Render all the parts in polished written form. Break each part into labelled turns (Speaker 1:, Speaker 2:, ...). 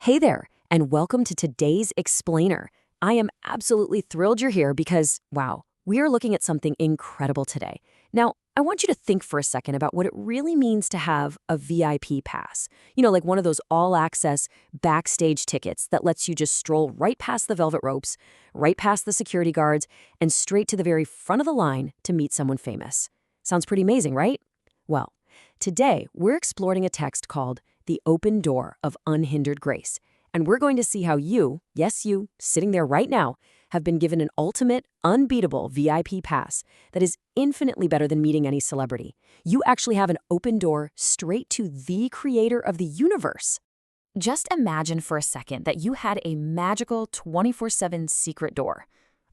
Speaker 1: Hey there, and welcome to today's Explainer. I am absolutely thrilled you're here because, wow, we are looking at something incredible today. Now, I want you to think for a second about what it really means to have a VIP pass. Like one of those all-access backstage tickets that lets you just stroll right past the velvet ropes, right past the security guards, and straight to the very front of the line to meet someone famous. Sounds pretty amazing, right? Well, today we're exploring a text called The Open Door of Unhindered Grace, and we're going to see how you, yes you, sitting there right now, have been given an ultimate, unbeatable VIP pass that is infinitely better than meeting any celebrity. You actually have an open door straight to the creator of the universe. Just imagine for a second that you had a magical 24/7 secret door.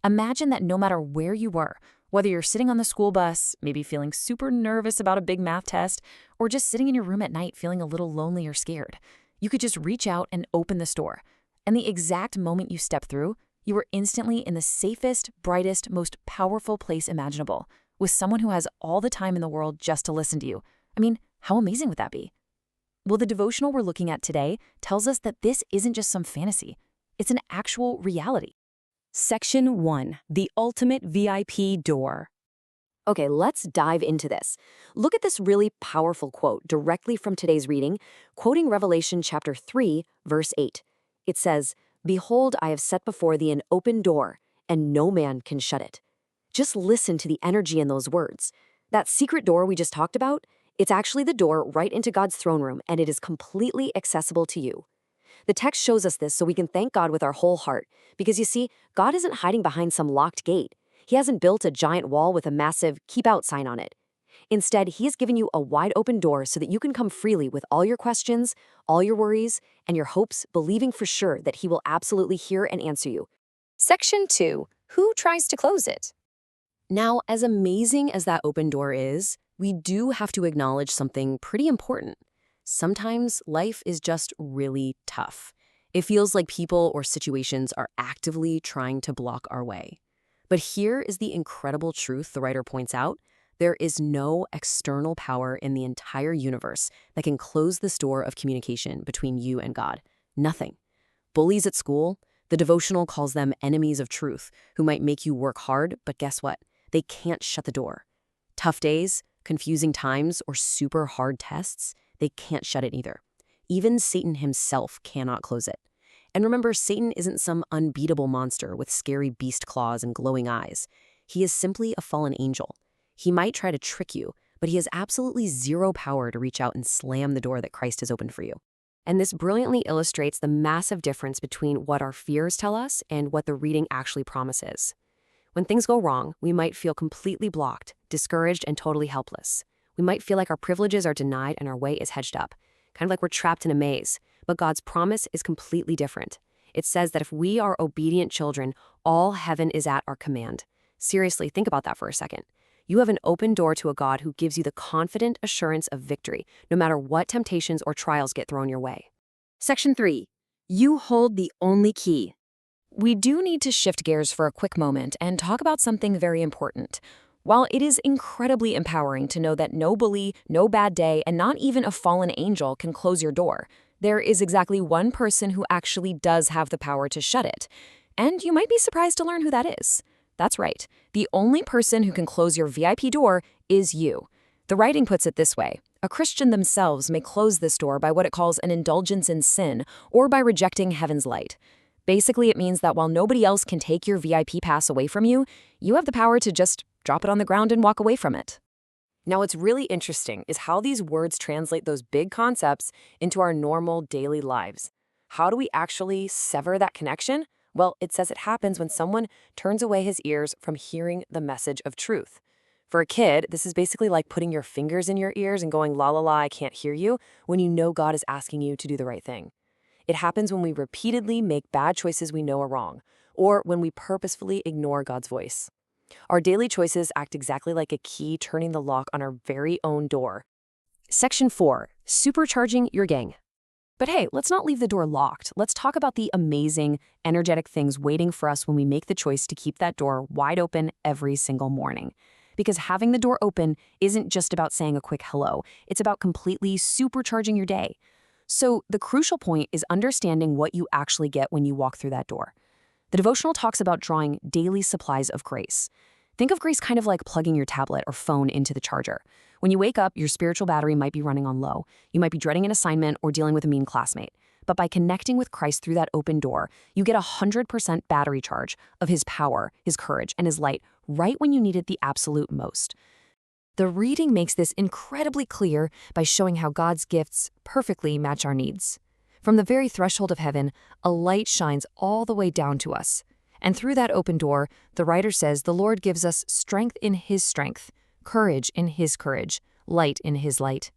Speaker 1: Imagine that no matter where you were, whether you're sitting on the school bus, maybe feeling super nervous about a big math test, or just sitting in your room at night feeling a little lonely or scared, you could just reach out and open this door. And the exact moment you step through, you were instantly in the safest, brightest, most powerful place imaginable, with someone who has all the time in the world just to listen to you. I mean, how amazing would that be? Well, the devotional we're looking at today tells us that this isn't just some fantasy. It's an actual reality. Section 1. The Ultimate VIP Door. Okay, let's dive into this. Look at this really powerful quote directly from today's reading, quoting Revelation chapter 3, verse 8. It says, "Behold, I have set before thee an open door, and no man can shut it." Just listen to the energy in those words. That secret door we just talked about, it's actually the door right into God's throne room, and it is completely accessible to you. The text shows us this so we can thank God with our whole heart, because you see, God isn't hiding behind some locked gate. He hasn't built a giant wall with a massive "keep out" sign on it. Instead, He has given you a wide open door so that you can come freely with all your questions, all your worries, and your hopes, believing for sure that He will absolutely hear and answer you. Section 2. Who tries to close it? Now, as amazing as that open door is, we do have to acknowledge something pretty important. Sometimes life is just really tough. It feels like people or situations are actively trying to block our way. But here is the incredible truth the writer points out. There is no external power in the entire universe that can close this door of communication between you and God. Nothing. Bullies at school, the devotional calls them enemies of truth, who might make you work hard, but guess what? They can't shut the door. Tough days, confusing times, or super hard tests, they can't shut it either. Even Satan himself cannot close it. And remember, Satan isn't some unbeatable monster with scary beast claws and glowing eyes. He is simply a fallen angel. He might try to trick you, but he has absolutely zero power to reach out and slam the door that Christ has opened for you. And this brilliantly illustrates the massive difference between what our fears tell us and what the reading actually promises. When things go wrong, we might feel completely blocked, discouraged, and totally helpless. We might feel like our privileges are denied and our way is hedged up, kind of like we're trapped in a maze. But God's promise is completely different. It says that if we are obedient children, all heaven is at our command. Seriously, think about that for a second. You have an open door to a God who gives you the confident assurance of victory, no matter what temptations or trials get thrown your way. Section 3. You hold the only key. We do need to shift gears for a quick moment and talk about something very important. While it is incredibly empowering to know that no bully, no bad day, and not even a fallen angel can close your door, there is exactly one person who actually does have the power to shut it. And you might be surprised to learn who that is. That's right. The only person who can close your VIP door is you. The writing puts it this way. A Christian themselves may close this door by what it calls an indulgence in sin or by rejecting heaven's light. Basically, it means that while nobody else can take your VIP pass away from you, you have the power to just drop it on the ground and walk away from it. Now, what's really interesting is how these words translate those big concepts into our normal daily lives. How do we actually sever that connection? Well, it says it happens when someone turns away his ears from hearing the message of truth. For a kid, this is basically like putting your fingers in your ears and going, la la la, I can't hear you, when you know God is asking you to do the right thing. It happens when we repeatedly make bad choices we know are wrong, or when we purposefully ignore God's voice. Our daily choices act exactly like a key turning the lock on our very own door. Section 4. Supercharging your gang. But hey, let's not leave the door locked. Let's talk about the amazing, energetic things waiting for us when we make the choice to keep that door wide open every single morning. Because having the door open isn't just about saying a quick hello. It's about completely supercharging your day. So the crucial point is understanding what you actually get when you walk through that door. The devotional talks about drawing daily supplies of grace. Think of grace kind of like plugging your tablet or phone into the charger. When you wake up, your spiritual battery might be running on low. You might be dreading an assignment or dealing with a mean classmate. But by connecting with Christ through that open door, you get a 100% battery charge of his power, his courage, and his light right when you need it the absolute most. The reading makes this incredibly clear by showing how God's gifts perfectly match our needs. From the very threshold of heaven, a light shines all the way down to us. And through that open door, the writer says the Lord gives us strength in his strength, courage in his courage, light in his light.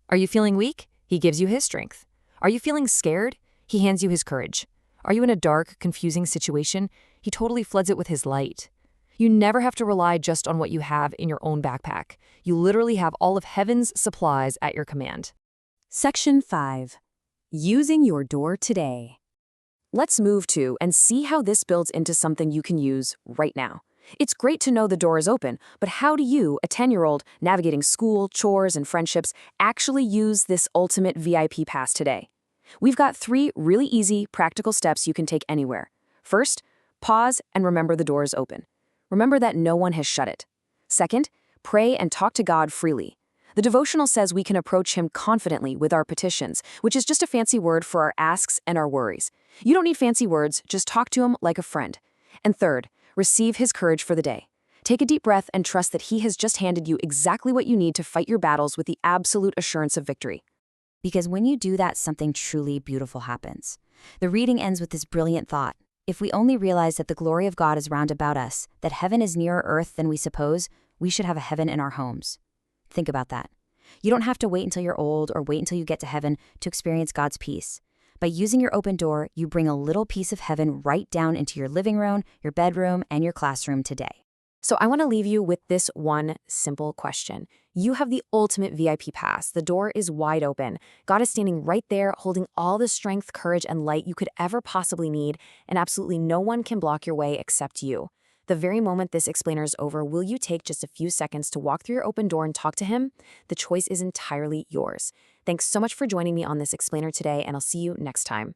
Speaker 1: Are you feeling weak? He gives you his strength. Are you feeling scared? He hands you his courage. Are you in a dark, confusing situation? He totally floods it with his light. You never have to rely just on what you have in your own backpack. You literally have all of heaven's supplies at your command.
Speaker 2: Section 5. Using your door today.
Speaker 1: Let's move to and see how this builds into something you can use right now. It's great to know the door is open, but how do you, a 10-year-old navigating school, chores, and friendships, actually use this ultimate VIP pass today? We've got 3 really easy, practical steps you can take anywhere. First, pause and remember the door is open. Remember that no one has shut it. Second, pray and talk to God freely. The devotional says we can approach him confidently with our petitions, which is just a fancy word for our asks and our worries. You don't need fancy words, just talk to him like a friend. And third, receive his courage for the day. Take a deep breath and trust that he has just handed you exactly what you need to fight your battles with the absolute assurance of victory.
Speaker 2: Because when you do that, something truly beautiful happens. The reading ends with this brilliant thought. If we only realize that the glory of God is round about us, that heaven is nearer earth than we suppose, we should have a heaven in our homes. Think about that. You don't have to wait until you're old or wait until you get to heaven to experience God's peace. By using your open door, you bring a little piece of heaven right down into your living room, your bedroom, and your classroom today.
Speaker 1: So I want to leave you with this one simple question. You have the ultimate VIP pass. The door is wide open. God is standing right there, holding all the strength, courage, and light you could ever possibly need, and absolutely no one can block your way except you. The very moment this explainer is over, will you take just a few seconds to walk through your open door and talk to him? The choice is entirely yours. Thanks so much for joining me on this explainer today, and I'll see you next time.